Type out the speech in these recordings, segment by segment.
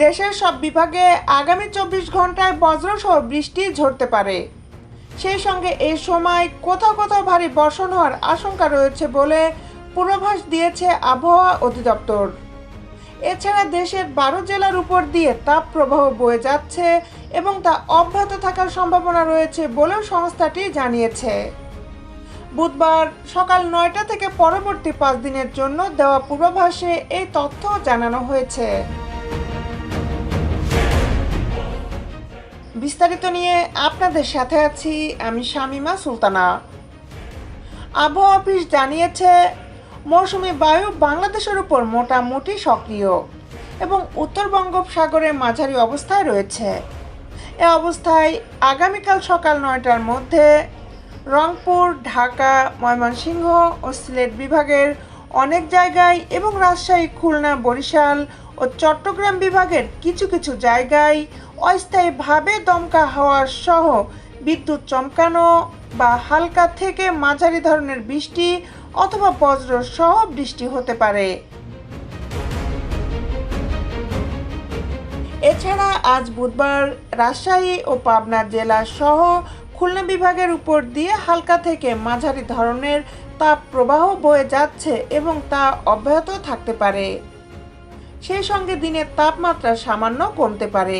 দেশের সব বিভাগে আগামী 24 ঘন্টায় বজ্রসহ বৃষ্টি ঝরতে পারে। সেই সঙ্গে এই সময় কোথাও কোথাও ভারী বর্ষণ হওয়ার আশঙ্কা রয়েছে বলে পূর্বাভাস দিয়েছে আবহাওয়া অধিদপ্তর। এছাড়া দেশের 12 জেলার উপর দিয়ে তাপপ্রবাহ বয়ে যাচ্ছে এবং তা অব্যাহত থাকার সম্ভাবনা রয়েছে বলেও সংস্থাটি জানিয়েছে। বুধবার সকাল 9টা থেকে পরবর্তী 5 দিনের জন্য দেওয়া পূর্বাভাসে এই তথ্য জানানো হয়েছে। বিস্তারিত নিয়ে আপনাদের সাথে আছি আমি শামিমা সুলতানা। আবহাওয়া অফিস জানিয়েছে, মৌসুমী বায়ু বাংলাদেশের উপর মোটামুটি সক্রিয় এবং উত্তর বঙ্গোপসাগরে মাঝারি অবস্থায় রয়েছে। এ অবস্থায় আগামীকাল সকাল 9টার মধ্যে রংপুর, ঢাকা, ময়মনসিংহ ও সিলেট বিভাগের অনেক জায়গায় এবং রাজশাহী, খুলনা, বরিশাল ও চট্টগ্রাম বিভাগের কিছু কিছু জায়গায় অস্থায়ীভাবে দমকা হাওয়া সহ বিদ্যুৎ চমকানো বা হালকা থেকে মাঝারি ধরনের বৃষ্টি অথবা বজ্র সহ বৃষ্টি হতে পারে। এছাড়া আজ বুধবার রাজশাহী ও পাবনা জেলা সহ খুলনা বিভাগের উপর দিয়ে হালকা থেকে মাঝারি ধরনের তাপ প্রবাহ বয়ে যাচ্ছে এবং তা অব্যাহত থাকতে পারে। সেই সঙ্গে দিনের তাপমাত্রা সামান্য কমতে পারে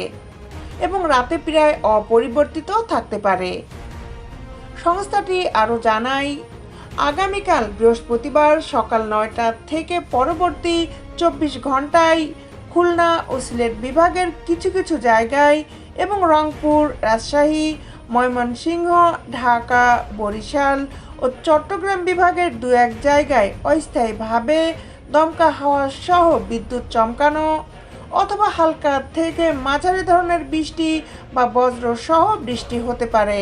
এবং রাতে প্রায় অপরিবর্তিত থাকতে পারে। সংস্থাটি আরও জানায়, আগামীকাল বৃহস্পতিবার সকাল 9টা থেকে পরবর্তী 24 ঘন্টায় খুলনা ও সিলেট বিভাগের কিছু কিছু জায়গায় এবং রংপুর, রাজশাহী, ময়মনসিংহ, ঢাকা, বরিশাল ও চট্টগ্রাম বিভাগের 2-1 জায়গায় অস্থায়ীভাবে দমকা হাওয়া সহ বিদ্যুৎ চমকানো অথবা হালকা থেকে মাঝারি ধরনের বৃষ্টি বা বজ্র সহ বৃষ্টি হতে পারে।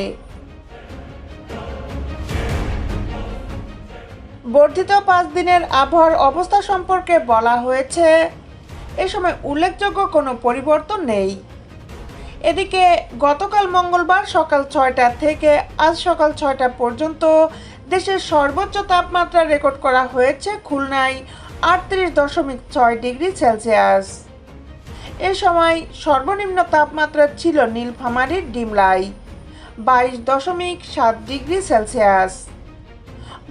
বর্ধিত 5 দিনের আবহাওয়ার অবস্থা সম্পর্কে বলা হয়েছে, এ সময় উল্লেখযোগ্য কোনো পরিবর্তন নেই। এদিকে গতকাল মঙ্গলবার সকাল 6টা থেকে আজ সকাল 6টা পর্যন্ত দেশের সর্বোচ্চ তাপমাত্রা রেকর্ড করা হয়েছে খুলনায় 38.6 ডিগ্রি সেলসিয়াস। এ সময় সর্বনিম্ন তাপমাত্রা ছিল নীলফামারীর ডিমলায় 22.7 ডিগ্রি সেলসিয়াস।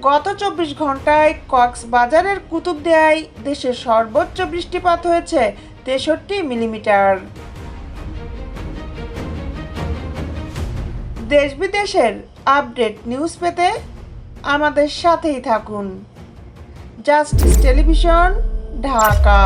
গত 24 ঘন্টায় কক্সবাজারের কুতুবদিয়ায় দেশের সর্বোচ্চ বৃষ্টিপাত হয়েছে 63 মিলিমিটার। দেশ বিদেশের আপডেট নিউজ পেতে আমাদের সাথেই থাকুন। Justice television, Dhaka.